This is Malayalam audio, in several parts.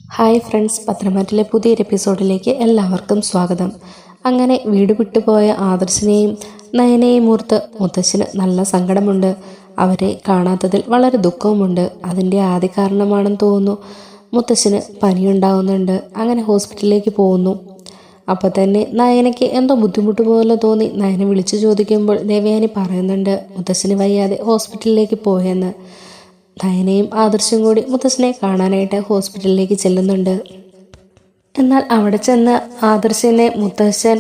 ഹായ് ഫ്രണ്ട്സ്, പത്രമാറ്റിലെ പുതിയൊരു എപ്പിസോഡിലേക്ക് എല്ലാവർക്കും സ്വാഗതം. അങ്ങനെ വീട് വിട്ടുപോയ ആദർശിനെയും നയനെയും ഓർത്ത് മുത്തശ്ശന് നല്ല സങ്കടമുണ്ട്. അവരെ കാണാത്തതിൽ വളരെ ദുഃഖവുമുണ്ട്. അതിൻ്റെ ആദ്യ കാരണമാണെന്ന് തോന്നുന്നു. മുത്തശ്ശന് പനിയുണ്ടാവുന്നുണ്ട്. അങ്ങനെ ഹോസ്പിറ്റലിലേക്ക് പോകുന്നു. അപ്പോൾ തന്നെ നയനയ്ക്ക് എന്തോ ബുദ്ധിമുട്ട് പോലെ തോന്നി. നയനെ വിളിച്ചു ചോദിക്കുമ്പോൾ ദേവയാനി പറയുന്നുണ്ട് മുത്തശ്ശന് വയ്യാതെ ഹോസ്പിറ്റലിലേക്ക് പോയെന്ന്. നയനയും ആദർശം കൂടി മുത്തശ്ശനെ കാണാനായിട്ട് ഹോസ്പിറ്റലിലേക്ക് ചെല്ലുന്നുണ്ട്. എന്നാൽ അവിടെ ചെന്ന് ആദർശനെ മുത്തശ്ശൻ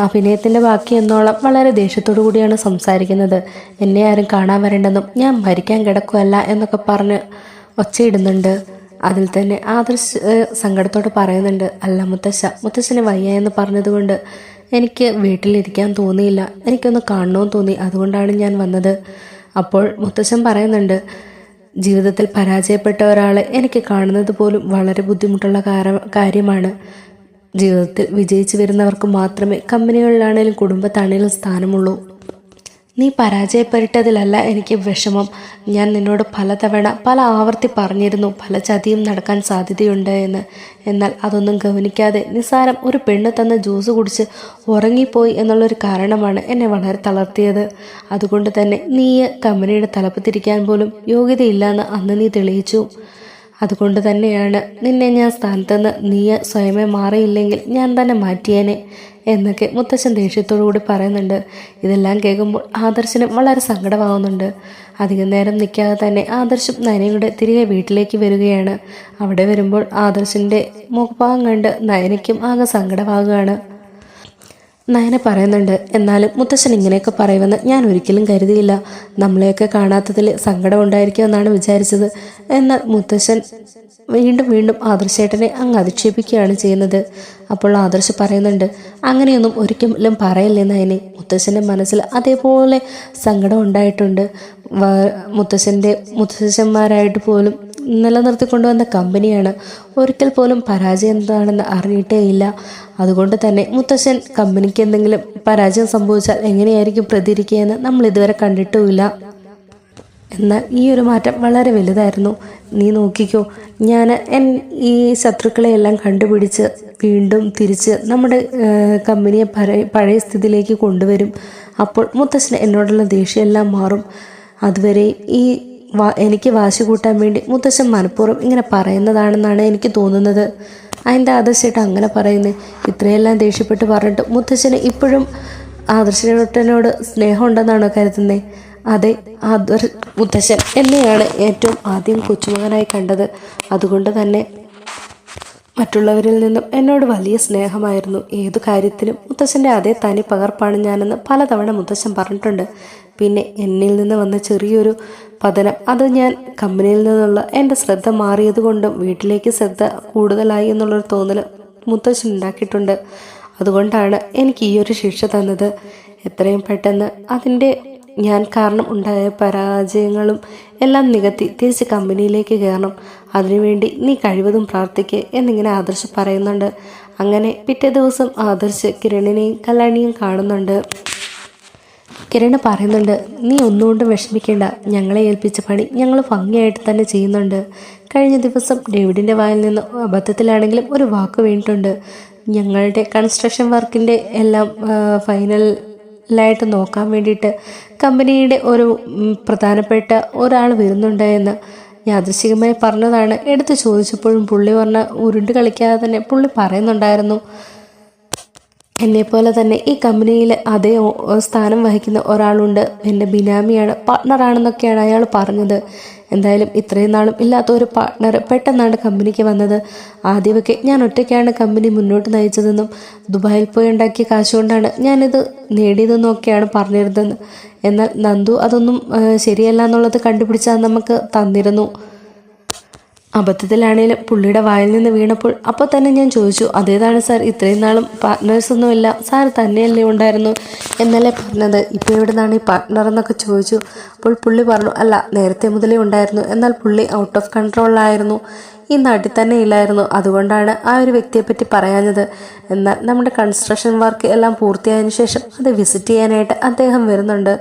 അഭിനയത്തിൻ്റെ ബാക്കി എന്നോളം വളരെ ദേഷ്യത്തോടു കൂടിയാണ് സംസാരിക്കുന്നത്. എന്നെ ആരും കാണാൻ വരേണ്ടെന്നും ഞാൻ മരിക്കാൻ കിടക്കുകയല്ല എന്നൊക്കെ പറഞ്ഞ് ഒച്ചയിടുന്നുണ്ട്. അതിൽ തന്നെ ആദർശ് സങ്കടത്തോടെ പറയുന്നുണ്ട്, അല്ല മുത്തശ്ശന് വയ്യ എന്ന് പറഞ്ഞതുകൊണ്ട് എനിക്ക് വീട്ടിലിരിക്കാൻ തോന്നിയില്ല, എനിക്കൊന്ന് കാണണമെന്ന് തോന്നി, അതുകൊണ്ടാണ് ഞാൻ വന്നത്. അപ്പോൾ മുത്തശ്ശൻ പറയുന്നുണ്ട്, ജീവിതത്തിൽ പരാജയപ്പെട്ട ഒരാളെ എനിക്ക് കാണുന്നത് പോലും വളരെ ബുദ്ധിമുട്ടുള്ള കാര്യമാണ്. ജീവിതത്തിൽ വിജയിച്ചു വരുന്നവർക്ക് മാത്രമേ കമ്പനികളിലാണേലും കുടുംബത്താണേലും സ്ഥാനമുള്ളൂ. നീ പരാജയപ്പെട്ടതിലല്ല എനിക്ക് വിഷമം. ഞാൻ നിന്നോട് പല ആവർത്തി പറഞ്ഞിരുന്നു പല ചതിയും നടക്കാൻ സാധ്യതയുണ്ട് എന്ന്. എന്നാൽ അതൊന്നും ഗവനിക്കാതെ നിസ്സാരം ഒരു പെണ്ണ് തന്ന ജ്യൂസ് കുടിച്ച് ഉറങ്ങിപ്പോയി എന്നുള്ളൊരു കാരണമാണ് എന്നെ വളരെ തളർത്തിയത്. അതുകൊണ്ട് തന്നെ നീ കമ്പനിയുടെ തലപ്പത്തിരിക്കാൻ പോലും യോഗ്യതയില്ലെന്ന് അന്ന് നീ തെളിയിച്ചു. അതുകൊണ്ട് തന്നെയാണ് നിന്നെ ഞാൻ സ്ഥാനത്തുനിന്ന് നീ സ്വയമേ മാറിയില്ലെങ്കിൽ ഞാൻ തന്നെ മാറ്റിയേനെ എന്നൊക്കെ മുത്തശ്ശൻ ദേഷ്യത്തോടു കൂടി പറയുന്നുണ്ട്. ഇതെല്ലാം കേൾക്കുമ്പോൾ ആദർശന് വളരെ സങ്കടമാവുന്നുണ്ട്. അധികം നേരം നിൽക്കാതെ തന്നെ ആദർശം നയനയുടെ തിരികെ വീട്ടിലേക്ക് വരികയാണ്. അവിടെ വരുമ്പോൾ ആദർശിൻ്റെ മുഖഭാവം കണ്ട് നയനയ്ക്കും ആകെ സങ്കടമാവുകയാണ്. നയന പറയുന്നുണ്ട്, എന്നാലും മുത്തശ്ശൻ ഇങ്ങനെയൊക്കെ പറയുമെന്ന് ഞാൻ ഒരിക്കലും കരുതിയില്ല. നമ്മളെയൊക്കെ കാണാത്തതിൽ സങ്കടം ഉണ്ടായിരിക്കുമെന്നാണ് വിചാരിച്ചത്. എന്നാൽ മുത്തശ്ശൻ വീണ്ടും ആദർശേട്ടനെ അങ്ങ് അധിക്ഷേപിക്കുകയാണ് ചെയ്യുന്നത്. അപ്പോൾ ആദർശ് പറയുന്നുണ്ട്, അങ്ങനെയൊന്നും ഒരിക്കലും പറയല്ലേ നയനെ. മുത്തശ്ശൻ്റെ മനസ്സിൽ അതേപോലെ സങ്കടം ഉണ്ടായിട്ടുണ്ട്. മുത്തശ്ശന്മാരായിട്ട് പോലും നിലനിർത്തിക്കൊണ്ടുവന്ന കമ്പനിയാണ്. ഒരിക്കൽ പോലും പരാജയം എന്താണെന്ന് അറിഞ്ഞിട്ടേ ഇല്ല. അതുകൊണ്ട് തന്നെ മുത്തശ്ശൻ കമ്പനിക്ക് എന്തെങ്കിലും പരാജയം സംഭവിച്ചാൽ എങ്ങനെയായിരിക്കും പ്രതികരിക്കുകയെന്ന് നമ്മൾ ഇതുവരെ കണ്ടിട്ടുമില്ല. എന്നാൽ ഈ ഒരു മാറ്റം വളരെ വലുതായിരുന്നു. നീ നോക്കിക്കോ, ഞാൻ ഈ ശത്രുക്കളെയെല്ലാം കണ്ടുപിടിച്ച് വീണ്ടും തിരിച്ച് നമ്മുടെ കമ്പനിയെ പഴയ സ്ഥിതിയിലേക്ക് കൊണ്ടുവരും. അപ്പോൾ മുത്തശ്ശന് എന്നോടുള്ള ദേഷ്യമെല്ലാം മാറും. അതുവരെ എനിക്ക് വാശി കൂട്ടാൻ വേണ്ടി മുത്തശ്ശൻ മനഃപൂർവ്വം ഇങ്ങനെ പറയുന്നതാണെന്നാണ് എനിക്ക് തോന്നുന്നത്. അതിൻ്റെ ആദർശമായിട്ട് അങ്ങനെ പറയുന്നത്. ഇത്രയെല്ലാം ദേഷ്യപ്പെട്ട് പറഞ്ഞിട്ട് മുത്തശ്ശന് ഇപ്പോഴും ആദർശനോട് സ്നേഹം ഉണ്ടെന്നാണോ കരുതുന്നത്? അതെ, മുത്തശ്ശൻ എന്നെയാണ് ഏറ്റവും ആദ്യം കൊച്ചുമകനായി കണ്ടത്. അതുകൊണ്ട് തന്നെ മറ്റുള്ളവരിൽ നിന്നും എന്നോട് വലിയ സ്നേഹമായിരുന്നു. ഏതു കാര്യത്തിലും മുത്തശ്ശൻ്റെ അതേ തനി പകർപ്പാണ് ഞാനെന്ന് പലതവണ മുത്തശ്ശൻ പറഞ്ഞിട്ടുണ്ട്. പിന്നെ എന്നിൽ നിന്ന് വന്ന ചെറിയൊരു പതനം, അത് ഞാൻ കമ്പനിയിൽ നിന്നുള്ള എൻ്റെ ശ്രദ്ധ മാറിയതുകൊണ്ടും വീട്ടിലേക്ക് ശ്രദ്ധ കൂടുതലായി എന്നുള്ളൊരു തോന്നൽ മുത്തശ്ശൻ ഉണ്ടാക്കിയിട്ടുണ്ട്. അതുകൊണ്ടാണ് എനിക്ക് ഈ ഒരു ശിക്ഷ തന്നത്. എത്രയും പെട്ടെന്ന് അതിൻ്റെ ഞാൻ കാരണം ഉണ്ടായ പരാജയങ്ങളും എല്ലാം നികത്തി തിരിച്ച് കമ്പനിയിലേക്ക് കയറണം. അതിനുവേണ്ടി നീ കഴിവതും പ്രാർത്ഥിക്കുക എന്നിങ്ങനെ ആദർശ് പറയുന്നുണ്ട്. അങ്ങനെ പിറ്റേ ദിവസം ആദർശ് കിരണിനെയും കല്യാണിയും കാണുന്നുണ്ട്. കിരണ് പറയുന്നുണ്ട്, നീ ഒന്നുകൊണ്ടും വിഷമിക്കേണ്ട, ഞങ്ങളെ ഏൽപ്പിച്ച പണി ഞങ്ങൾ ഭംഗിയായിട്ട് തന്നെ ചെയ്യുന്നുണ്ട്. കഴിഞ്ഞ ദിവസം ഡേവിഡിൻ്റെ വായിൽ നിന്ന് അബദ്ധത്തിലാണെങ്കിലും ഒരു വാക്ക് വീണിട്ടുണ്ട്. ഞങ്ങളുടെ കൺസ്ട്രക്ഷൻ വർക്കിൻ്റെ എല്ലാം ഫൈനലായിട്ട് നോക്കാൻ വേണ്ടിയിട്ട് കമ്പനിയുടെ ഒരു പ്രധാനപ്പെട്ട ഒരാൾ വരുന്നുണ്ട് എന്ന് യാദൃശ്ചികമായി പറഞ്ഞതാണ്. എടുത്ത് ചോദിച്ചപ്പോഴും പുള്ളി പറഞ്ഞ ഉരുണ്ട് കളിക്കാതെ തന്നെ പുള്ളി പറയുന്നുണ്ടായിരുന്നു, എന്നെപ്പോലെ തന്നെ ഈ കമ്പനിയിൽ അതേ സ്ഥാനം വഹിക്കുന്ന ഒരാളുണ്ട്, എൻ്റെ ബിനാമിയാണ്, പാർട്ട്ണറാണെന്നൊക്കെയാണ് അയാൾ പറഞ്ഞത്. എന്തായാലും ഇത്രയും നാളും ഇല്ലാത്ത ഒരു പാർട്ട്ണർ പെട്ടെന്നാണ് കമ്പനിക്ക് വന്നത്. ആദ്യമൊക്കെ ഞാൻ ഒറ്റയ്ക്കാണ് കമ്പനി മുന്നോട്ട് നയിച്ചതെന്നും ദുബായിൽ പോയി ഉണ്ടാക്കിയ കാശുകൊണ്ടാണ് ഞാനിത് നേടിയതെന്നൊക്കെയാണ് പറഞ്ഞിരുന്നത്. എന്നാൽ നന്ദു അതൊന്നും ശരിയല്ല എന്നുള്ളത് കണ്ടുപിടിച്ചാൽ നമുക്ക് തന്നിരുന്നു. അബദ്ധത്തിലാണേലും പുള്ളിയുടെ വായിൽ നിന്ന് വീണപ്പോൾ അപ്പോൾ തന്നെ ഞാൻ ചോദിച്ചു, അതേതാണ് സാർ, ഇത്രയും നാളും പാർട്ട്നേഴ്സൊന്നുമില്ല, സാർ തന്നെയല്ലേ ഉണ്ടായിരുന്നു എന്നല്ലേ പറഞ്ഞത്, ഇപ്പോൾ എവിടെ നിന്നാണ് ഈ പാർട്ട്ണർ എന്നൊക്കെ ചോദിച്ചു. അപ്പോൾ പുള്ളി പറഞ്ഞു, അല്ല, നേരത്തെ മുതലേ ഉണ്ടായിരുന്നു, എന്നാൽ പുള്ളി ഔട്ട് ഓഫ് കൺട്രോളിലായിരുന്നു, ഈ നാട്ടിൽ തന്നെ ഇല്ലായിരുന്നു, അതുകൊണ്ടാണ് ആ ഒരു വ്യക്തിയെപ്പറ്റി പറയാഞ്ഞത്. എന്നാൽ നമ്മുടെ കൺസ്ട്രക്ഷൻ വർക്ക് എല്ലാം പൂർത്തിയായതിനു ശേഷം അത് വിസിറ്റ് ചെയ്യാനായിട്ട് അദ്ദേഹം വരുന്നുണ്ട്.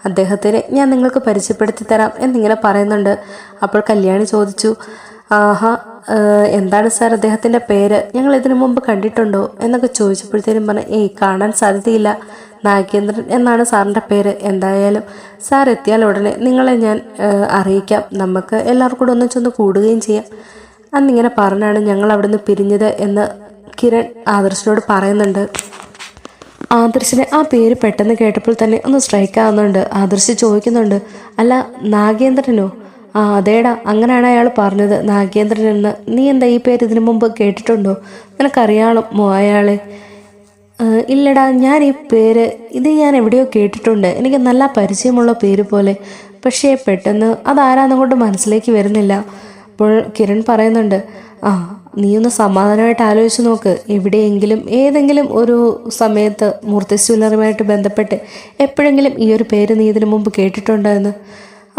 അദ്ദേഹത്തിന് ഞാൻ നിങ്ങൾക്ക് പരിചയപ്പെടുത്തി തരാം എന്നിങ്ങനെ പറയുന്നുണ്ട്. അപ്പോൾ കല്യാണി ചോദിച്ചു, ആഹാ, എന്താണ് സാർ അദ്ദേഹത്തിൻ്റെ പേര്, ഞങ്ങൾ ഇതിനു മുമ്പ് കണ്ടിട്ടുണ്ടോ എന്നൊക്കെ ചോദിച്ചപ്പോഴത്തേനും പറഞ്ഞ്, ഏയ് കാണാൻ സാധ്യതയില്ല, നാഗേന്ദ്രൻ എന്നാണ് സാറിൻ്റെ പേര്. എന്തായാലും സാർ എത്തിയാൽ ഉടനെ നിങ്ങളെ ഞാൻ അറിയിക്കാം, നമുക്ക് എല്ലാവർക്കും കൂടെ ഒന്നിച്ചൊന്ന് കൂടുകയും ചെയ്യാം. അന്നിങ്ങനെ പറഞ്ഞാണ് ഞങ്ങൾ അവിടുന്ന് പിരിഞ്ഞത് എന്ന് കിരൺ ആദർശിനോട് പറയുന്നുണ്ട്. ആദർശിനെ ആ പേര് പെട്ടെന്ന് കേട്ടപ്പോൾ തന്നെ ഒന്ന് സ്ട്രൈക്ക് ആവുന്നുണ്ട്. ആദർശ് ചോദിക്കുന്നുണ്ട്, അല്ല നാഗേന്ദ്രനോ? ആ അതേടാ, അങ്ങനെയാണ് അയാൾ പറഞ്ഞത്, നാഗേന്ദ്രൻ എന്ന്. നീ എന്താ ഈ പേര് ഇതിനു മുമ്പ് കേട്ടിട്ടുണ്ടോ? നിനക്കറിയാമോ അയാളെ? ഇല്ലടാ, ഞാൻ ഈ പേര് ഞാൻ എവിടെയോ കേട്ടിട്ടുണ്ട്, എനിക്ക് നല്ല പരിചയമുള്ള പേര് പോലെ. പക്ഷേ പെട്ടെന്ന് അതാരാന്നങ്ങോട്ട് മനസ്സിലേക്ക് വരുന്നില്ല. അപ്പോൾ കിരൺ പറയുന്നുണ്ട്, ആ നീ ഒന്ന് സമാധാനമായിട്ട് ആലോചിച്ച് നോക്ക്, എവിടെയെങ്കിലും ഏതെങ്കിലും ഒരു സമയത്ത് മൂർത്തി ജ്വല്ലറിയുമായിട്ട് ബന്ധപ്പെട്ട് എപ്പോഴെങ്കിലും ഈ ഒരു പേര് നീ ഇതിനു മുമ്പ് കേട്ടിട്ടുണ്ടോ എന്ന്.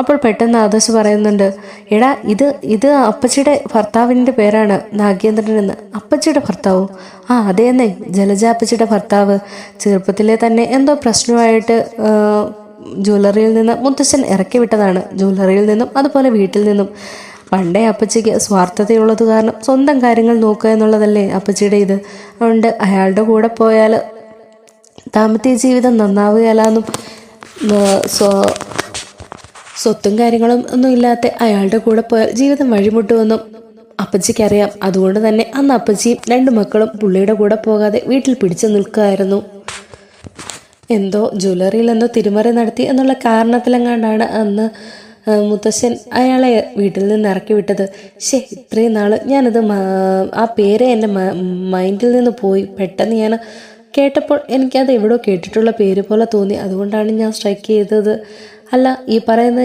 അപ്പോൾ പെട്ടെന്ന് ആദർശ് പറയുന്നുണ്ട്, എടാ ഇത് അപ്പച്ചിയുടെ ഭർത്താവിൻ്റെ പേരാണ് നാഗേന്ദ്രൻ എന്ന്. അപ്പച്ചിയുടെ ഭർത്താവോ? ആ അതേ തന്നെ, ജലജ അപ്പച്ചിയുടെ ഭർത്താവ്. ചെറുപ്പത്തിലെ തന്നെ എന്തോ പ്രശ്നമായിട്ട് ജ്വല്ലറിയിൽ നിന്ന് മുത്തശ്ശൻ ഇറക്കി വിട്ടതാണ്. ജ്വല്ലറിയിൽ നിന്നും അതുപോലെ വീട്ടിൽ നിന്നും. പണ്ടേ അപ്പച്ചിക്ക് സ്വാർത്ഥതയുള്ളത് കാരണം സ്വന്തം കാര്യങ്ങൾ നോക്കുക എന്നുള്ളതല്ലേ അപ്പച്ചിയുടെ ഇത്. അതുകൊണ്ട് അയാളുടെ കൂടെ പോയാൽ ദാമ്പത്യ ജീവിതം നന്നാവുകയല്ലാന്നും സ്വത്തും കാര്യങ്ങളും ഒന്നും ഇല്ലാത്ത അയാളുടെ കൂടെ പോയാൽ ജീവിതം വഴിമുട്ടുമെന്നും അപ്പച്ചിക്കറിയാം. അതുകൊണ്ട് തന്നെ അന്ന് അപ്പച്ചിയും 2 മക്കളും പുള്ളിയുടെ കൂടെ പോകാതെ വീട്ടിൽ പിടിച്ചു നിൽക്കുകയായിരുന്നു. എന്തോ ജ്വല്ലറിയിൽ എന്തോ തിരിമറി നടത്തി എന്നുള്ള കാരണത്തിലെങ്ങാണ്ടാണ് അന്ന് മുത്തശ്ശൻ അയാളെ വീട്ടിൽ നിന്ന് ഇറക്കി വിട്ടത്. ഇത്രയും നാൾ ഞാനത് ആ പേര് എൻ്റെ മൈൻഡിൽ നിന്ന് പോയി. പെട്ടെന്ന് ഞാൻ കേട്ടപ്പോൾ എനിക്കത് എവിടെയോ കേട്ടിട്ടുള്ള പേര് പോലെ തോന്നി. അതുകൊണ്ടാണ് ഞാൻ സ്ട്രൈക്ക് ചെയ്തത്. അല്ല, ഈ പറയുന്ന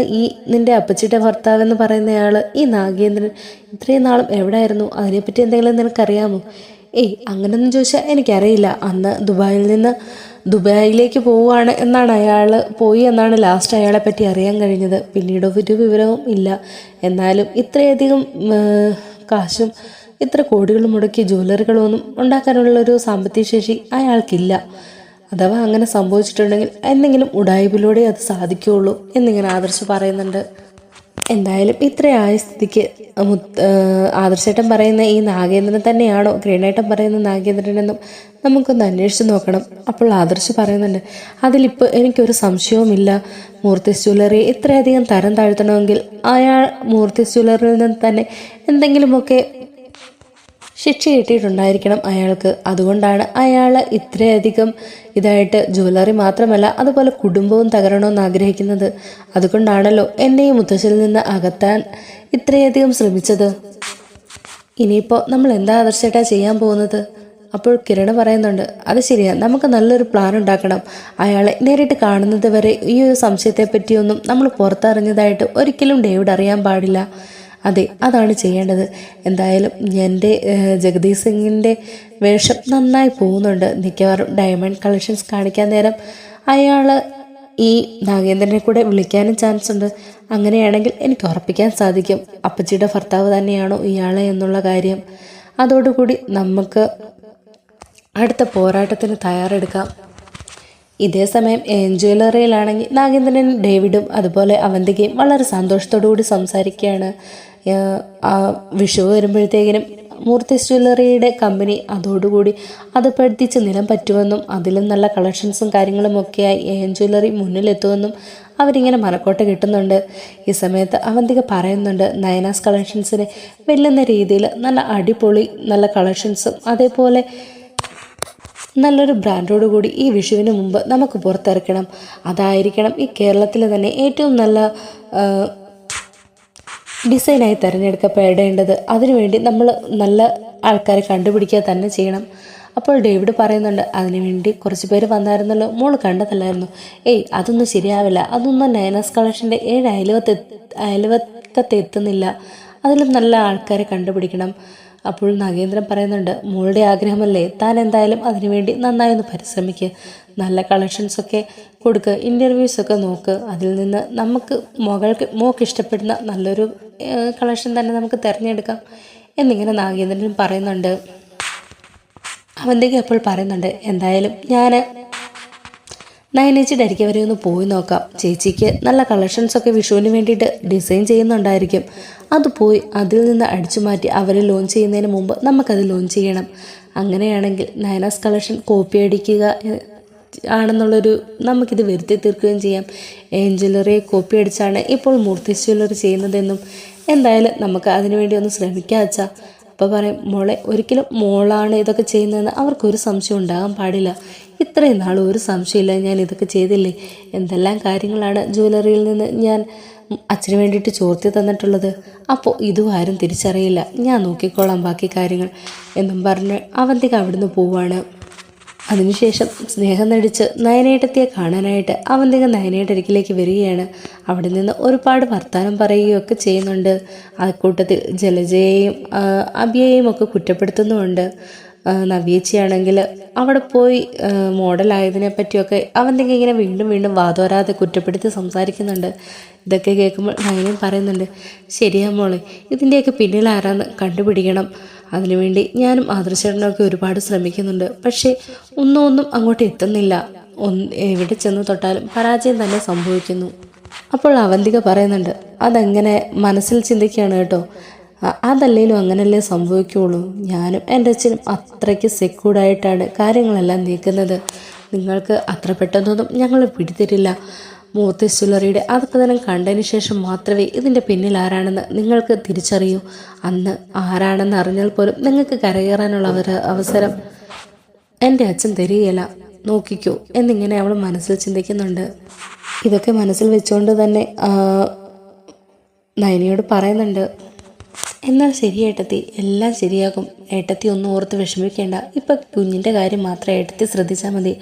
നിൻ്റെ അപ്പച്ചിയുടെ ഭർത്താവെന്ന് പറയുന്നയാൾ ഈ നാഗേന്ദ്രൻ ഇത്രയും നാളും എവിടെയായിരുന്നു? അതിനെപ്പറ്റി എന്തെങ്കിലും നിനക്കറിയാമോ? ഏയ് അങ്ങനെയൊന്നും ചോദിച്ചാൽ എനിക്കറിയില്ല. അന്ന് ദുബായിലേക്ക് പോവുകയാണ് എന്നാണ് പോയി എന്നാണ് ലാസ്റ്റ് അയാളെ പറ്റി അറിയാൻ കഴിഞ്ഞത്. പിന്നീട് ഒരു വിവരവും ഇല്ല. എന്നാലും ഇത്രയധികം കാശും ഇത്ര കോടികൾ മുടക്കി ജ്വല്ലറികളൊന്നും ഉണ്ടാക്കാനുള്ളൊരു സാമ്പത്തിക ശേഷി അയാൾക്കില്ല. അഥവാ അങ്ങനെ സംഭവിച്ചിട്ടുണ്ടെങ്കിൽ എന്തെങ്കിലും ഉടായ്പിലൂടെ അത് സാധിക്കുകയുള്ളൂ എന്നിങ്ങനെ ആദർശ് പറയുന്നുണ്ട്. എന്തായാലും ഇത്രയായ സ്ഥിതിക്ക് ആദർശേട്ടൻ പറയുന്ന ഈ നാഗേന്ദ്രൻ തന്നെയാണോ ഗ്രീനേട്ടൻ പറയുന്ന നാഗേന്ദ്രനെന്നും നമുക്കൊന്ന് അന്വേഷിച്ച് നോക്കണം. അപ്പോൾ ആദർശ് പറയുന്നുണ്ട്, അതിലിപ്പോൾ എനിക്കൊരു സംശയവുമില്ല. മൂർത്തി ജ്വല്ലറി ഇത്രയധികം തരം താഴ്ത്തണമെങ്കിൽ അയാൾ മൂർത്തി ജ്വല്ലറിയിൽ നിന്ന് തന്നെ എന്തെങ്കിലുമൊക്കെ ശിക്ഷ കിട്ടിയിട്ടുണ്ടായിരിക്കണം അയാൾക്ക്. അതുകൊണ്ടാണ് അയാൾ ഇത്രയധികം ഇതായിട്ട് ജ്വല്ലറി മാത്രമല്ല അതുപോലെ കുടുംബവും തകരണമെന്ന് ആഗ്രഹിക്കുന്നത്. അതുകൊണ്ടാണല്ലോ എന്നെയും മുത്തശ്ശനിൽ നിന്ന് അകറ്റാൻ ഇത്രയധികം ശ്രമിച്ചത്. ഇനിയിപ്പോൾ നമ്മൾ എന്താ ആദർശമായിട്ടാ ചെയ്യാൻ പോകുന്നത്? അപ്പോൾ കിരൺ പറയുന്നുണ്ട്, അത് ശരിയാ, നമുക്ക് നല്ലൊരു പ്ലാൻ ഉണ്ടാക്കണം. അയാളെ നേരിട്ട് കാണുന്നത് വരെ ഈ ഒരു സംശയത്തെ പറ്റിയൊന്നും നമ്മൾ പുറത്തറിഞ്ഞതായിട്ട് ഒരിക്കലും ഡേവിഡ് അറിയാൻ പാടില്ല. അതെ, അതാണ് ചെയ്യേണ്ടത്. എന്തായാലും എൻ്റെ ജഗദീഷ് സിംഗിൻ്റെ വേഷം നന്നായി പോകുന്നുണ്ട്. മിക്കവാറും ഡയമണ്ട് കളക്ഷൻസ് കാണിക്കാൻ നേരം അയാൾ ഈ നാഗേന്ദ്രനെ കൂടെ വിളിക്കാനും ചാൻസ് ഉണ്ട്. അങ്ങനെയാണെങ്കിൽ എനിക്ക് ഉറപ്പിക്കാൻ സാധിക്കും അപ്പച്ചിയുടെ ഭർത്താവ് തന്നെയാണോ ഇയാളെ എന്നുള്ള കാര്യം. അതോടുകൂടി നമുക്ക് അടുത്ത പോരാട്ടത്തിന് തയ്യാറെടുക്കാം. ഇതേ സമയം ജ്വല്ലറിയിലാണെങ്കിൽ നാഗേന്ദ്രനും ഡേവിഡും അതുപോലെ അവന്തികയും വളരെ സന്തോഷത്തോടു കൂടി സംസാരിക്കുകയാണ്. വിഷു വരുമ്പോഴത്തേക്കിനും മൂർത്തി ജ്വല്ലറിയുടെ കമ്പനി അതോടുകൂടി അത് പഠിച്ച് നിലം പറ്റുമെന്നും അതിലും നല്ല കളക്ഷൻസും കാര്യങ്ങളും ഒക്കെയായി ജ്വല്ലറി മുന്നിലെത്തുമെന്നും അവരിങ്ങനെ മനക്കോട്ട കിട്ടുന്നുണ്ട്. ഈ സമയത്ത് അവന്തിക പറയുന്നുണ്ട്, നയനാസ് കളക്ഷൻസിനെ വെല്ലുന്ന രീതിയിൽ നല്ല അടിപൊളി നല്ല കളക്ഷൻസും അതേപോലെ നല്ലൊരു ബ്രാൻഡോട് കൂടി ഈ വിഷുവിന് മുമ്പ് നമുക്ക് പുറത്തിറക്കണം. അതായിരിക്കണം ഈ കേരളത്തിലെ തന്നെ ഏറ്റവും നല്ല ഡിസൈനായി തിരഞ്ഞെടുക്കപ്പെടേണ്ടത്. അതിനുവേണ്ടി നമ്മൾ നല്ല ആൾക്കാരെ കണ്ടുപിടിക്കുക തന്നെ ചെയ്യണം. അപ്പോൾ ഡേവിഡ് പറയുന്നുണ്ട്, അതിനുവേണ്ടി കുറച്ച് പേര് വന്നായിരുന്നല്ലോ, മോള് കണ്ടതല്ലായിരുന്നു? ഏയ് അതൊന്നും ശരിയാവില്ല, അതൊന്നും നയനാസ് കളക്ഷൻ്റെ 7 അയൽവക്കത്ത് എത്തുന്നില്ല. അതിലും നല്ല ആൾക്കാരെ കണ്ടുപിടിക്കണം. അപ്പോൾ നാഗേന്ദ്രൻ പറയുന്നുണ്ട്, മോളുടെ ആഗ്രഹമല്ലേ, താൻ എന്തായാലും അതിനുവേണ്ടി നന്നായി ഒന്ന് പരിശ്രമിക്കുക, നല്ല കളക്ഷൻസൊക്കെ കൊടുക്കുക, ഇൻ്റർവ്യൂസൊക്കെ നോക്ക്, അതിൽ നിന്ന് നമുക്ക് മോൾക്ക് ഇഷ്ടപ്പെടുന്ന നല്ലൊരു കളക്ഷൻ തന്നെ നമുക്ക് തിരഞ്ഞെടുക്കാം എന്നിങ്ങനെ നാഗേന്ദ്രൻ പറയുന്നുണ്ട്. അവന്തിക അപ്പോൾ പറയുന്നുണ്ട്, എന്തായാലും ഞാൻ നയനേച്ചിയുടെ അരികെ വരെ ഒന്ന് പോയി നോക്കാം. ചേച്ചിക്ക് നല്ല കളക്ഷൻസൊക്കെ വിഷുവിന് വേണ്ടിയിട്ട് ഡിസൈൻ ചെയ്യുന്നുണ്ടായിരിക്കും. അത് പോയി അതിൽ നിന്ന് അടിച്ചു മാറ്റി അവരെ ലോഞ്ച് ചെയ്യുന്നതിന് മുമ്പ് നമുക്കത് ലോഞ്ച് ചെയ്യണം. അങ്ങനെയാണെങ്കിൽ നയനാസ് കളക്ഷൻ കോപ്പി അടിക്കുക ആണെന്നുള്ളൊരു നമുക്കിത് വരുത്തി തീർക്കുകയും ചെയ്യാം. ജ്വല്ലറിയെ കോപ്പി അടിച്ചാണ് ഇപ്പോൾ മൂർത്തി ജ്വല്ലറി ചെയ്യുന്നതെന്നും എന്തായാലും നമുക്ക് അതിനുവേണ്ടി ഒന്ന് ശ്രമിക്കാം അച്ഛാ. അപ്പോൾ പറയും, മോളെ ഒരിക്കലും മോളാണ് ഇതൊക്കെ ചെയ്യുന്നതെന്ന് അവർക്കൊരു സംശയം ഉണ്ടാകാൻ പാടില്ല. ഇത്രയും നാൾ ഒരു സംശയമില്ല ഞാൻ ഇതൊക്കെ ചെയ്തില്ലേ. എന്തെല്ലാം കാര്യങ്ങളാണ് ജ്വല്ലറിയിൽ നിന്ന് ഞാൻ അച്ഛന് വേണ്ടിയിട്ട് ചോർത്തി തന്നിട്ടുള്ളത്. അപ്പോൾ ഇതും ആരും തിരിച്ചറിയില്ല. ഞാൻ നോക്കിക്കോളാം ബാക്കി കാര്യങ്ങൾ എന്നും പറഞ്ഞ് അവന്തിക അവിടുന്ന് പോവാണ്. അതിനുശേഷം സ്നേഹം നടിച്ച് നയനേട്ടത്തിയെ കാണാനായിട്ട് അവന്തിക നയനയുടെ അരികിലേക്ക് വരികയാണ്. അവിടെ നിന്ന് ഒരുപാട് വർത്തമാനം പറയുകയൊക്കെ ചെയ്യുന്നുണ്ട്. അക്കൂട്ടത്തിൽ ജലജയെയും അഭിയെയും ഒക്കെ കുറ്റപ്പെടുത്തുന്നുമുണ്ട്. നവ്യേച്ചിയാണെങ്കിൽ അവിടെ പോയി മോഡലായതിനെ പറ്റിയൊക്കെ അവന്തിക ഇങ്ങനെ വീണ്ടും വീണ്ടും വാതോരാതെ കുറ്റപ്പെടുത്തി സംസാരിക്കുന്നുണ്ട്. ഇതൊക്കെ കേൾക്കുമ്പോൾ നയനയും പറയുന്നുണ്ട്, ശരിയാ മോളെ, ഇതിൻ്റെയൊക്കെ പിന്നിൽ ആരാന്ന് കണ്ടുപിടിക്കണം. അതിനുവേണ്ടി ഞാനും ആദർശേട്ടനൊക്കെ ഒരുപാട് ശ്രമിക്കുന്നുണ്ട്. പക്ഷേ ഒന്നും അങ്ങോട്ട് എത്തുന്നില്ല. എവിടെ ചെന്ന് തൊട്ടാലും പരാജയം തന്നെ സംഭവിക്കുന്നു. അപ്പോൾ അവന്തിക പറയുന്നുണ്ട്, അതെങ്ങനെ മനസ്സിൽ ചിന്തിക്കുകയാണ് കേട്ടോ. അതല്ലേലും അങ്ങനെയല്ലേ സംഭവിക്കുകയുള്ളൂ. ഞാനും എൻ്റെ അച്ഛനും അത്രയ്ക്ക് സെക്യൂർഡായിട്ടാണ് കാര്യങ്ങളെല്ലാം നീക്കുന്നത്. നിങ്ങൾക്ക് അത്ര പെട്ടെന്നൊന്നും ഞങ്ങൾ പിടിത്തരില്ല. മൂർത്തി ജ്വല്ലറിയുടെ അധപ്പതനം കണ്ടതിന് ശേഷം മാത്രമേ ഇതിൻ്റെ പിന്നിൽ ആരാണെന്ന് നിങ്ങൾക്ക് തിരിച്ചറിയൂ. അന്ന് ആരാണെന്ന് അറിഞ്ഞാൽ പോലും നിങ്ങൾക്ക് കരകയറാനുള്ള അവസരം എൻ്റെ അച്ഛൻ തരികയില്ല, നോക്കിക്കോ എന്നിങ്ങനെ അവൾ മനസ്സിൽ ചിന്തിക്കുന്നുണ്ട്. ഇതൊക്കെ മനസ്സിൽ വെച്ചുകൊണ്ട് തന്നെ നയനയോട് പറയുന്നുണ്ട്, എന്നാൽ ശരി ഏട്ടത്തി, എല്ലാം ശരിയാകും. ഏട്ടത്തി ഒന്നും ഓർത്ത് വിഷമിക്കേണ്ട. ഇപ്പം കുഞ്ഞിൻ്റെ കാര്യം മാത്രം ഏട്ടത്തി ശ്രദ്ധിച്ചാൽ മതി.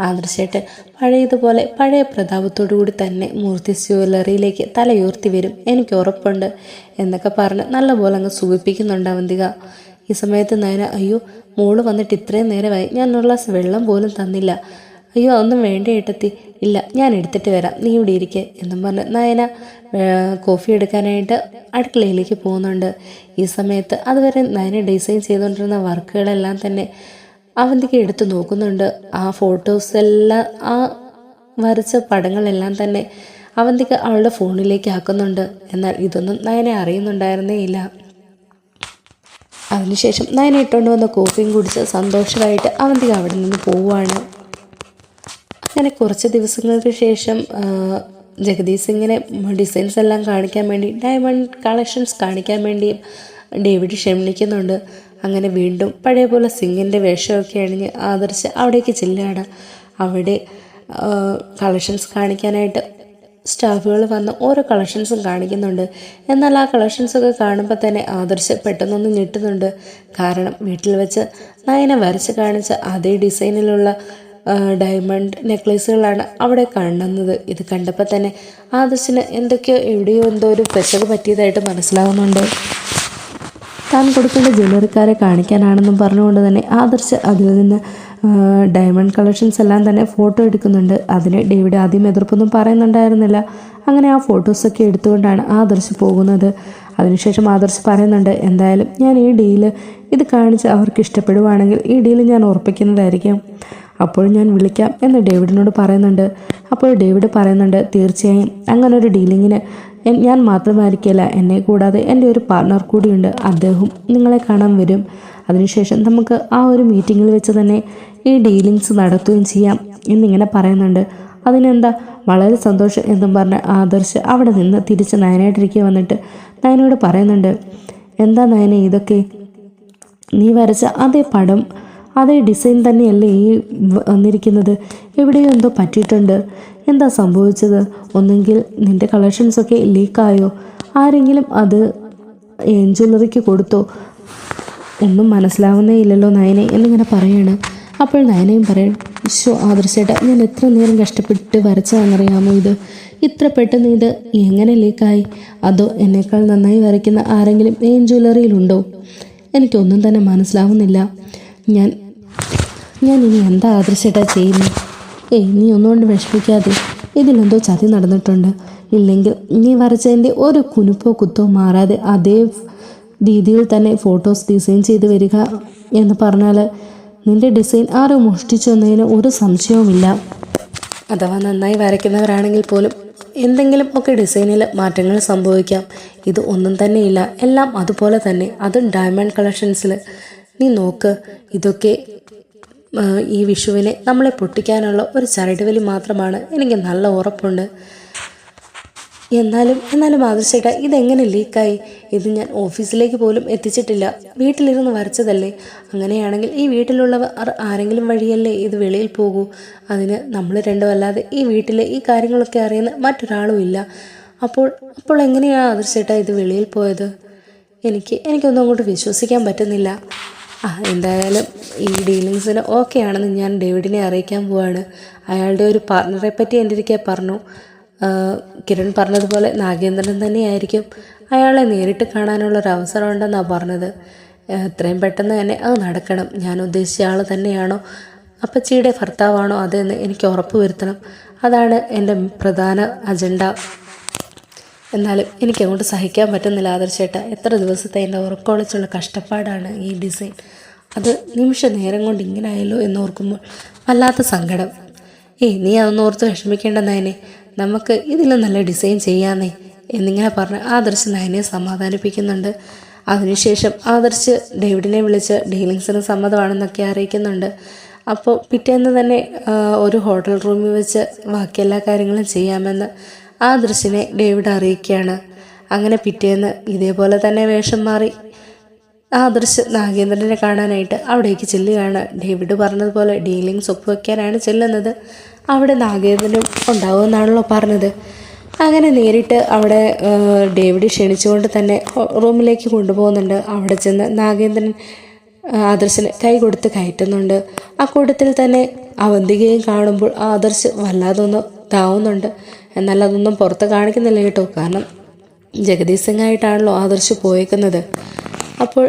ആദർശേട്ടൻ പഴയതുപോലെ പഴയ പ്രതാപത്തോടു കൂടി തന്നെ മൂർത്തി ജ്വല്ലറിയിലേക്ക് തലയുയർത്തി വരും, എനിക്ക് ഉറപ്പുണ്ട് എന്നൊക്കെ പറഞ്ഞ് നല്ലപോലെ അങ്ങ് സൂചിപ്പിക്കുന്നുണ്ട് അവന്തിക. ഈ സമയത്ത് നയന, അയ്യോ മോള് വന്നിട്ട് ഇത്രയും നേരമായി, ഞാൻ ഒരു ഗ്ലാസ് വെള്ളം പോലും തന്നില്ല. അയ്യോ അതൊന്നും വേണ്ട ഏട്ടത്തി, ഇല്ല ഞാൻ എടുത്തിട്ട് വരാം, നീ ഇവിടെ ഇരിക്കെ എന്നും പറഞ്ഞ് നയന കോഫി എടുക്കാനായിട്ട് അടുക്കളയിലേക്ക് പോകുന്നുണ്ട്. ഈ സമയത്ത് അതുവരെ നയന ഡിസൈൻ ചെയ്തുകൊണ്ടിരുന്ന വർക്കുകളെല്ലാം തന്നെ അവന്തിക എടുത്ത് നോക്കുന്നുണ്ട്. ആ ഫോട്ടോസെല്ലാം, ആ വരച്ച പടങ്ങളെല്ലാം തന്നെ അവന്തിക അവളുടെ ഫോണിലേക്ക് ആക്കുന്നുണ്ട്. എന്നാൽ ഇതൊന്നും നയനെ അറിയുന്നുണ്ടായിരുന്നേ ഇല്ല. അതിനുശേഷം നയന ഇട്ടുകൊണ്ട് വന്ന കോഫിയും കുടിച്ച് സന്തോഷമായിട്ട് അവന്തിക അവിടെ നിന്ന് പോവുകയാണ്. അങ്ങനെ കുറച്ച് ദിവസങ്ങൾക്ക് ശേഷം ജഗദീഷ് ഇങ്ങനെ ഡിസൈൻസ് എല്ലാം കാണിക്കാൻ വേണ്ടി, ഡയമണ്ട് കളക്ഷൻസ് കാണിക്കാൻ വേണ്ടി ഡേവിഡ് ക്ഷണിക്കുന്നുണ്ട്. അങ്ങനെ വീണ്ടും പഴയ പോലെ സിംഗിൻ്റെ വേഷമൊക്കെ അണിഞ്ഞ് ആദർശ് അവിടേക്ക് ചെല്ലുകയാണ്. അവിടെ കളക്ഷൻസ് കാണിക്കാനായിട്ട് സ്റ്റാഫുകൾ വന്ന് ഓരോ കളക്ഷൻസും കാണിക്കുന്നുണ്ട്. എന്നാൽ ആ കളക്ഷൻസൊക്കെ കാണുമ്പോൾ തന്നെ ആദർശ് പെട്ടെന്നൊന്ന് ഞെട്ടുന്നുണ്ട്. കാരണം വീട്ടിൽ വെച്ച് നയന വരച്ച് കാണിച്ച അതേ ഡിസൈനിലുള്ള ഡയമണ്ട് നെക്ലേസുകളാണ് അവിടെ കാണുന്നത്. ഇത് കണ്ടപ്പോൾ തന്നെ ആദർശിന് എവിടെയോ എന്തോ ഒരു പ്രഷർ പറ്റിയതായിട്ട് മനസ്സിലാവുന്നുണ്ട്. താൻ കൊടുക്കേണ്ട ജ്വല്ലറിക്കാരെ കാണിക്കാനാണെന്നും പറഞ്ഞുകൊണ്ട് തന്നെ ആദർശ് അതിൽ നിന്ന് ഡയമണ്ട് കളക്ഷൻസ് എല്ലാം തന്നെ ഫോട്ടോ എടുക്കുന്നുണ്ട്. അതിന് ഡേവിഡ് ആദ്യം എതിർപ്പൊന്നും പറയുന്നുണ്ടായിരുന്നില്ല. അങ്ങനെ ആ ഫോട്ടോസൊക്കെ എടുത്തുകൊണ്ടാണ് ആദർശ് പോകുന്നത്. അതിനുശേഷം ആദർശ് പറയുന്നുണ്ട്, എന്തായാലും ഞാൻ ഈ ഡീല് ഇത് കാണിച്ച് അവർക്ക് ഇഷ്ടപ്പെടുവാണെങ്കിൽ ഈ ഡീല് ഞാൻ ഉറപ്പിക്കുന്നതായിരിക്കും, അപ്പോൾ ഞാൻ വിളിക്കാം എന്ന് ഡേവിഡിനോട് പറയുന്നുണ്ട്. അപ്പോൾ ഡേവിഡ് പറയുന്നുണ്ട്, തീർച്ചയായും അങ്ങനൊരു ഡീലിങ്ങിന് ഞാൻ മാത്രമായിരിക്കില്ല, എന്നെ കൂടാതെ എൻ്റെ ഒരു പാർട്ണർ കൂടിയുണ്ട്, അദ്ദേഹം നിങ്ങളെ കാണാൻ വരും. അതിനുശേഷം നമുക്ക് ആ ഒരു മീറ്റിങ്ങിൽ വെച്ച് തന്നെ ഈ ഡീലിങ്സ് നടത്തുകയും ചെയ്യാം എന്നിങ്ങനെ പറയുന്നുണ്ട്. അതിനെന്താ, വളരെ സന്തോഷം എന്നും പറഞ്ഞ് ആദർശ് അവിടെ നിന്ന് തിരിച്ച് നയനായിട്ടിരിക്കുക വന്നിട്ട് നയനോട് പറയുന്നുണ്ട്, എന്താ നയന ഇതൊക്കെ, നീ വരച്ച അതേ പടം അതേ ഡിസൈൻ തന്നെയല്ലേ ഈ വന്നിരിക്കുന്നത്, എവിടെയോ എന്തോ പറ്റിയിട്ടുണ്ട്, എന്താ സംഭവിച്ചത്, ഒന്നെങ്കിൽ നിൻ്റെ കളക്ഷൻസൊക്കെ ലീക്കായോ, ആരെങ്കിലും അത് ജ്വല്ലറിക്ക് കൊടുത്തോ, ഒന്നും മനസ്സിലാവുന്നേ ഇല്ലല്ലോ നയനെ എന്നിങ്ങനെ പറയാണ്. അപ്പോൾ നയനയും പറയും, ആദർശേട്ടാ ഞാൻ എത്ര നേരം കഷ്ടപ്പെട്ട് വരച്ചതാണെന്നറിയാമോ, ഇത് ഇത്ര പെട്ടെന്ന് ഇത് എങ്ങനെ ലീക്കായി, അതോ എന്നേക്കാൾ നന്നായി വരയ്ക്കുന്ന ആരെങ്കിലും ജ്വല്ലറിയിലുണ്ടോ, എനിക്കൊന്നും തന്നെ മനസ്സിലാവുന്നില്ല, ഞാൻ ഇനി എന്താ ആദർശേട്ടാ ചെയ്യുന്നു, നീ ഒന്നുകൊണ്ട് വിഷമിക്കാതെ, ഇതിലെന്തോ ചതി നടന്നിട്ടുണ്ട്, ഇല്ലെങ്കിൽ നീ വരച്ചതിൻ്റെ ഒരു കുനുപ്പോ കുത്തോ മാറാതെ അതേ രീതിയിൽ തന്നെ ഫോട്ടോസ് ഡിസൈൻ ചെയ്ത് വരിക എന്ന് പറഞ്ഞാൽ നിൻ്റെ ഡിസൈൻ ആരോ മോഷ്ടിച്ചു എന്നതിന് ഒരു സംശയവുമില്ല. അഥവാ നന്നായി വരയ്ക്കുന്നവരാണെങ്കിൽ പോലും എന്തെങ്കിലും ഒക്കെ ഡിസൈനിൽ മാറ്റങ്ങൾ സംഭവിക്കാം. ഇത് ഒന്നും തന്നെയില്ല, എല്ലാം അതുപോലെ തന്നെ, അതും ഡയമണ്ട് കളക്ഷൻസിൽ. നീ നോക്ക്, ഇതൊക്കെ ഈ വിഷുവിനെ നമ്മളെ പൊട്ടിക്കാനുള്ള ഒരു ചരടുവലി മാത്രമാണ്, എനിക്ക് നല്ല ഉറപ്പുണ്ട്. എന്നാലും ആദർശേട്ടാ, ഇതെങ്ങനെ ലീക്കായി? ഇത് ഞാൻ ഓഫീസിലേക്ക് പോലും എത്തിച്ചിട്ടില്ല, വീട്ടിലിരുന്ന് വരച്ചതല്ലേ. അങ്ങനെയാണെങ്കിൽ ഈ വീട്ടിലുള്ളവർ ആരെങ്കിലും വഴിയല്ലേ ഇത് വെളിയിൽ പോകൂ. അതിന് നമ്മൾ രണ്ടും അല്ലാതെ ഈ വീട്ടിലെ ഈ കാര്യങ്ങളൊക്കെ അറിയുന്ന മറ്റൊരാളും ഇല്ല. അപ്പോൾ എങ്ങനെയാണ് ആദർശേട്ടാ ഇത് വെളിയിൽ പോയത്? എനിക്കൊന്നും അങ്ങോട്ട് വിശ്വസിക്കാൻ പറ്റുന്നില്ല. എന്തായാലും ഈ ഡീലിങ്സിന് ഓക്കെ ആണെന്ന് ഞാൻ ഡേവിഡിനെ അറിയിക്കാൻ പോവാണ്. അയാളുടെ ഒരു പാർട്ണറെ പറ്റി എൻ്റെ ഒരിക്കൽ പറഞ്ഞു. കിരൺ പറഞ്ഞതുപോലെ നാഗേന്ദ്രൻ തന്നെയായിരിക്കും. അയാളെ നേരിട്ട് കാണാനുള്ളൊരവസരം ഉണ്ടെന്നാണ് പറഞ്ഞത്. എത്രയും പെട്ടെന്ന് തന്നെ അത് നടക്കണം. ഞാൻ ഉദ്ദേശിച്ച ആൾ തന്നെയാണോ, അപ്പച്ചിയുടെ ഭർത്താവാണോ അതെന്ന് എനിക്ക് ഉറപ്പ് വരുത്തണം. അതാണ് എൻ്റെ പ്രധാന അജണ്ട. എന്നാലും എനിക്കങ്ങോട്ട് സഹിക്കാൻ പറ്റുന്നില്ല ആദർശേട്ട. എത്ര ദിവസത്തെ എൻ്റെ ഉറക്കമൊളിച്ചുള്ള കഷ്ടപ്പാടാണ് ഈ ഡിസൈൻ. അത് നിമിഷ നേരം കൊണ്ട് ഇങ്ങനെ ആയല്ലോ എന്നോർക്കുമ്പോൾ വല്ലാത്ത സങ്കടം. നീ അതൊന്ന് ഓർത്ത് വിഷമിക്കേണ്ട നയനെ, നമുക്ക് ഇതിലും നല്ല ഡിസൈൻ ചെയ്യാന്നേ എന്നിങ്ങനെ പറഞ്ഞ് ആദർശ് നയനെ സമാധാനിപ്പിക്കുന്നുണ്ട്. അതിനുശേഷം ആദർശ് ഡേവിഡിനെ വിളിച്ച് ഡീലിങ്സിന് സമ്മതമാണെന്നൊക്കെ അറിയിക്കുന്നുണ്ട്. അപ്പോൾ പിറ്റേന്ന് തന്നെ ഒരു ഹോട്ടൽ റൂമിൽ വെച്ച് ബാക്കി എല്ലാ കാര്യങ്ങളും ചെയ്യാമെന്ന് ആദർശിനെ ഡേവിഡ് അറിയിക്കുകയാണ്. അങ്ങനെ പിറ്റേന്ന് ഇതേപോലെ തന്നെ വേഷം മാറി ആദർശ് നാഗേന്ദ്രനെ കാണാനായിട്ട് അവിടേക്ക് ചെല്ലുകയാണ്. ഡേവിഡ് പറഞ്ഞതുപോലെ ഡീലിങ്സ് ഒപ്പുവെക്കാനാണ് ചെല്ലുന്നത്. അവിടെ നാഗേന്ദ്രനും ഉണ്ടാവുമെന്നാണല്ലോ പറഞ്ഞത്. അങ്ങനെ നേരിട്ട് അവിടെ ഡേവിഡ് ക്ഷണിച്ചുകൊണ്ട് തന്നെ റൂമിലേക്ക് കൊണ്ടുപോകുന്നുണ്ട്. അവിടെ ചെന്ന് നാഗേന്ദ്രൻ ആദർശിന് കൈ കൊടുത്ത് കയറ്റുന്നുണ്ട്. ആ കൂട്ടത്തിൽ തന്നെ അവന്തികയും കാണുമ്പോൾ ആദർശ് വല്ലാതൊന്ന് ഇതാവുന്നുണ്ട്. എന്നാൽ അതൊന്നും പുറത്ത് കാണിക്കുന്നില്ല കേട്ടോ. കാരണം ജഗദീഷ് സിംഗായിട്ടാണല്ലോ ആദർശ് പോയേക്കുന്നത്. അപ്പോൾ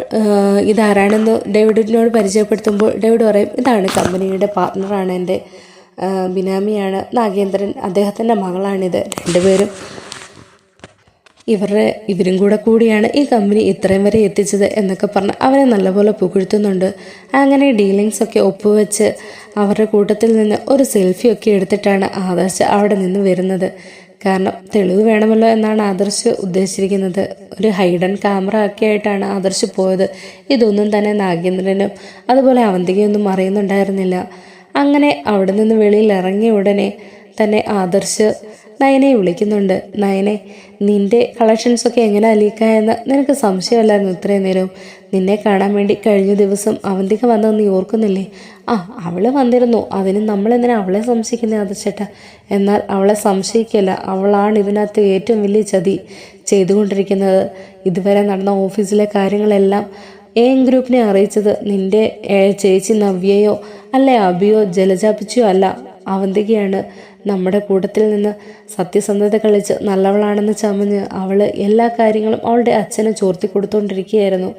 ഇതാരാണെന്ന് ഡേവിഡിനോട് പരിചയപ്പെടുത്തുമ്പോൾ ഡേവിഡ് പറയും, ഇതാണ് കമ്പനിയുടെ പാർട്ട്ണറാണ്, എൻ്റെ ബിനാമിയാണ് നാഗേന്ദ്രൻ, അദ്ദേഹത്തിൻ്റെ മകളാണിത്. രണ്ടുപേരും ഇവരും കൂടിയാണ് ഈ കമ്പനി ഇത്രയും വരെ എത്തിച്ചത് എന്നൊക്കെ പറഞ്ഞ് അവരെ നല്ലപോലെ പുകഴ്ത്തുന്നുണ്ട്. അങ്ങനെ ഡീലിങ്സ് ഒക്കെ ഒപ്പുവെച്ച് അവരുടെ കൂട്ടത്തിൽ നിന്ന് ഒരു സെൽഫിയൊക്കെ എടുത്തിട്ടാണ് ആദർശ് അവിടെ നിന്ന് വരുന്നത്. കാരണം തെളിവ് വേണമല്ലോ എന്നാണ് ആദർശ് ഉദ്ദേശിച്ചിരിക്കുന്നത്. ഒരു ഹൈഡൻ ക്യാമറ ഒക്കെ ആയിട്ടാണ് ആദർശ് പോയത്. ഇതൊന്നും തന്നെ നാഗേന്ദ്രനും അതുപോലെ അവന്തികയൊന്നും അറിയുന്നുണ്ടായിരുന്നില്ല. അങ്ങനെ അവിടെ നിന്ന് വെളിയിൽ ഇറങ്ങിയ ഉടനെ തന്നെ ആദർശ് നയനെ വിളിക്കുന്നുണ്ട്. നയനെ, നിന്റെ കളക്ഷൻസൊക്കെ എങ്ങനെയാണ് ലീക്കായെന്ന് നിനക്ക് സംശയമല്ലായിരുന്നു ഇത്രയും നേരം? നിന്നെ കാണാൻ വേണ്ടി കഴിഞ്ഞ ദിവസം അവന്തിക വന്നതെന്ന് നീ ഓർക്കുന്നില്ലേ? അവള് വന്നിരുന്നു, അതിന് നമ്മളെന്തിനാ അവളെ സംശയിക്കുന്നത് ആദർശേട്ടാ? എന്നാൽ അവളെ സംശയിക്കില്ല, അവളാണ് ഇതിനകത്ത് ഏറ്റവും വലിയ ചതി ചെയ്തുകൊണ്ടിരിക്കുന്നത്. ഇതുവരെ നടന്ന ഓഫീസിലെ കാര്യങ്ങളെല്ലാം ഗ്രൂപ്പിനെ അറിയിച്ചത് നിന്റെ ചേച്ചി നവ്യയോ അല്ലെ അഭിയോ ജലജാപിച്ചോ അല്ല, അവന്തികയാണ്. നമ്മുടെ കൂട്ടത്തിൽ നിന്ന് സത്യസന്ധത കളിച്ച് നല്ലവളാണെന്ന് ചമഞ്ഞ് അവൾ എല്ലാ കാര്യങ്ങളും അവളുടെ അച്ഛനെ ചോർത്തി കൊടുത്തുകൊണ്ടിരിക്കുകയായിരുന്നു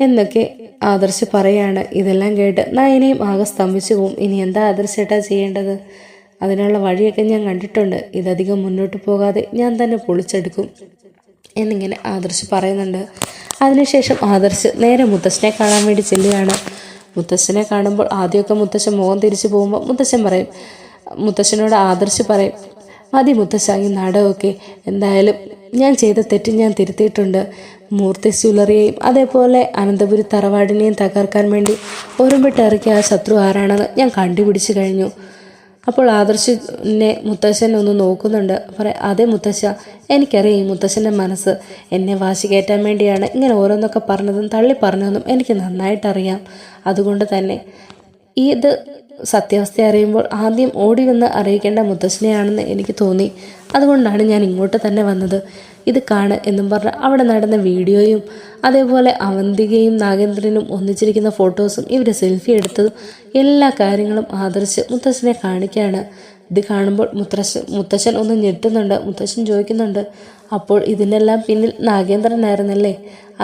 എന്നൊക്കെ ആദർശ് പറയാണ്. ഇതെല്ലാം കേട്ട് നയനയും ആകെ സ്തംഭിച്ചു പോവും. ഇനി എന്താ ആദർശേട്ടാ ചെയ്യേണ്ടത്? അതിനുള്ള വഴിയൊക്കെ ഞാൻ കണ്ടിട്ടുണ്ട്, ഇതധികം മുന്നോട്ട് പോകാതെ ഞാൻ തന്നെ പൊളിച്ചെടുക്കും എന്നിങ്ങനെ ആദർശ് പറയുന്നുണ്ട്. അതിനുശേഷം ആദർശ് നേരെ മുത്തശ്ശനെ കാണാൻ വേണ്ടി ചെല്ലുകയാണ്. മുത്തശ്ശനെ കാണുമ്പോൾ ആദ്യമൊക്കെ മുത്തശ്ശൻ മുഖം തിരിച്ചു പോകുമ്പോൾ മുത്തശ്ശനോട് ആദർശ് പറയും, മതി മുത്തശ്ശ ഈ നാടകമൊക്കെ, എന്തായാലും ഞാൻ ചെയ്ത തെറ്റ് ഞാൻ തിരുത്തിയിട്ടുണ്ട്. മൂർത്തി ജ്വല്ലറിയെയും അതേപോലെ അനന്തപുരി തറവാടിനെയും തകർക്കാൻ വേണ്ടി ഒരുമ്പിട്ട് ഇറക്കിയ ആ ശത്രു ആരാണെന്ന് ഞാൻ കണ്ടുപിടിച്ചു കഴിഞ്ഞു. അപ്പോൾ ആദർശിനെ മുത്തശ്ശൻ ഒന്ന് നോക്കുന്നുണ്ട്. പറയാം, അതെ മുത്തശ്ശ, എനിക്കറിയാം ഈ മുത്തശ്ശൻ്റെ മനസ്സ്. എന്നെ വാശി കയറ്റാൻ വേണ്ടിയാണ് ഇങ്ങനെ ഓരോന്നൊക്കെ പറഞ്ഞതും തള്ളി പറഞ്ഞതെന്നും എനിക്ക് നന്നായിട്ടറിയാം. അതുകൊണ്ട് തന്നെ ഇത് സത്യാവസ്ഥ അറിയുമ്പോൾ ആദ്യം ഓടി വന്ന് അറിയിക്കേണ്ട മുത്തശ്ശനെയാണെന്ന് എനിക്ക് തോന്നി. അതുകൊണ്ടാണ് ഞാൻ ഇങ്ങോട്ട് തന്നെ വന്നത്. ഇത് കാണ് എന്നും പറഞ്ഞ് അവിടെ നടന്ന വീഡിയോയും അതേപോലെ അവന്തികയും നാഗേന്ദ്രനും ഒന്നിച്ചിരിക്കുന്ന ഫോട്ടോസും ഇവർ സെൽഫി എടുത്തതും എല്ലാ കാര്യങ്ങളും ആദർശ് മുത്തശ്ശനെ കാണിക്കുകയാണ്. ഇത് കാണുമ്പോൾ മുത്തശ്ശൻ ഒന്ന് ഞെട്ടുന്നുണ്ട്. മുത്തശ്ശൻ ചോദിക്കുന്നുണ്ട്, അപ്പോൾ ഇതിനെല്ലാം പിന്നിൽ നാഗേന്ദ്രനായിരുന്നല്ലേ?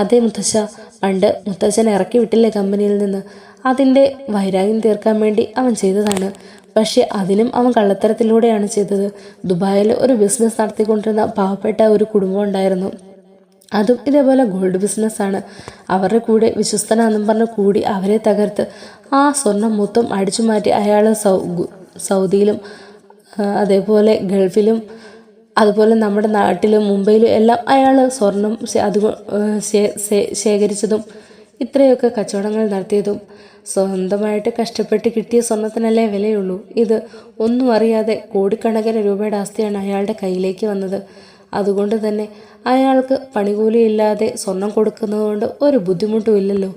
അതേ മുത്തശ്ശ, പണ്ട് മുത്തശ്ശൻ ഇറക്കി വിട്ടില്ലേ കമ്പനിയിൽ നിന്ന്, അതിൻ്റെ വൈരാഗ്യം തീർക്കാൻ വേണ്ടി അവൻ ചെയ്തതാണ്. പക്ഷേ അതിനും അവൻ കള്ളത്തരത്തിലൂടെയാണ് ചെയ്തത്. ദുബായിൽ ഒരു ബിസിനസ് നടത്തിക്കൊണ്ടിരുന്ന പാവപ്പെട്ട ഒരു കുടുംബം ഉണ്ടായിരുന്നു. അതും ഇതേപോലെ ഗോൾഡ് ബിസിനസ്സാണ്. അവരുടെ കൂടെ വിശ്വസ്തനാണെന്നും പറഞ്ഞ് കൂടി അവരെ തകർത്ത് ആ സ്വർണം മൊത്തം അടിച്ചു മാറ്റി അയാൾ സൗദിയിലും അതേപോലെ ഗൾഫിലും അതുപോലെ നമ്മുടെ നാട്ടിലും മുംബൈയിലും എല്ലാം അയാൾ സ്വർണം ശേഖരിച്ചതും ഇത്രയൊക്കെ കച്ചവടങ്ങൾ നടത്തിയതും സ്വന്തമായിട്ട് കഷ്ടപ്പെട്ട് കിട്ടിയ സ്വർണത്തിനല്ലേ വിലയുള്ളൂ. ഇത് ഒന്നും അറിയാതെ കോടിക്കണക്കിന് രൂപയുടെ ആസ്തിയാണ് അയാളുടെ കയ്യിലേക്ക് വന്നത്. അതുകൊണ്ട് തന്നെ അയാൾക്ക് പണികൂലിയില്ലാതെ സ്വർണം കൊടുക്കുന്നതുകൊണ്ട് ഒരു ബുദ്ധിമുട്ടും ഇല്ലല്ലോ.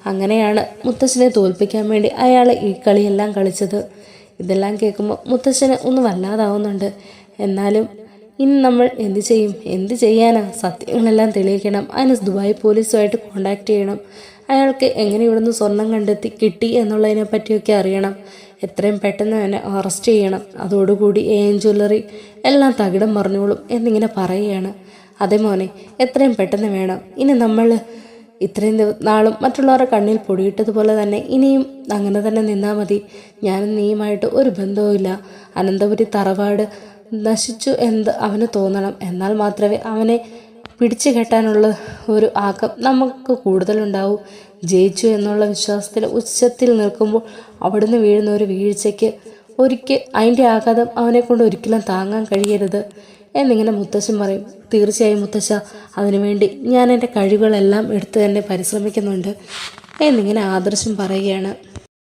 അങ്ങനെയാണ് മുത്തശ്ശനെ തോൽപ്പിക്കാൻ വേണ്ടി അയാൾ ഈ കളിയെല്ലാം കളിച്ചത്. ഇതെല്ലാം കേൾക്കുമ്പോൾ മുത്തശ്ശന് ഒന്ന് വല്ലാതാവുന്നുണ്ട്. എന്നാലും ഇനി നമ്മൾ എന്ത് ചെയ്യാനാ? സത്യങ്ങളെല്ലാം തെളിയിക്കണം. അതിന് ദുബായ് പോലീസുമായിട്ട് കോണ്ടാക്ട് ചെയ്യണം. അയാൾക്ക് എങ്ങനെ ഇവിടുന്ന് സ്വർണം കിട്ടി എന്നുള്ളതിനെ പറ്റിയൊക്കെ അറിയണം. എത്രയും പെട്ടെന്ന് തന്നെ അറസ്റ്റ് ചെയ്യണം. അതോടുകൂടി AM ജ്വല്ലറി എല്ലാം തകിടം മറിഞ്ഞോളും എന്നിങ്ങനെ പറയുകയാണ്. അതേ മോനെ, എത്രയും പെട്ടെന്ന് വേണം. ഇനി നമ്മൾ ഇത്രയും നാളും മറ്റുള്ളവരുടെ കണ്ണിൽ പൊടിയിട്ടതുപോലെ തന്നെ ഇനിയും അങ്ങനെ തന്നെ നിന്നാൽ മതി. ഞാനും നീയുമായിട്ട് ഒരു ബന്ധവുമില്ല. അനന്തപുരി തറവാട് നശിച്ചു അവന് തോന്നണം. എന്നാൽ മാത്രമേ അവനെ പിടിച്ചു കെട്ടാനുള്ള ഒരു ആക്കം നമുക്ക് കൂടുതലുണ്ടാവും. ജയിച്ചു എന്നുള്ള വിശ്വാസത്തിൽ ഉച്ചത്തിൽ നിൽക്കുമ്പോൾ അവിടുന്ന് വീഴുന്ന ഒരു വീഴ്ചയ്ക്ക് അതിൻ്റെ ആഘാതം അവനെ കൊണ്ട് ഒരിക്കലും താങ്ങാൻ കഴിയരുത് എന്നിങ്ങനെ മുത്തശ്ശൻ പറയും. തീർച്ചയായും മുത്തശ്ശ, അതിനുവേണ്ടി ഞാൻ എൻ്റെ കഴിവുകളെല്ലാം എടുത്ത് തന്നെ പരിശ്രമിക്കുന്നുണ്ട് എന്നിങ്ങനെ ആദർശം പറയുകയാണ്.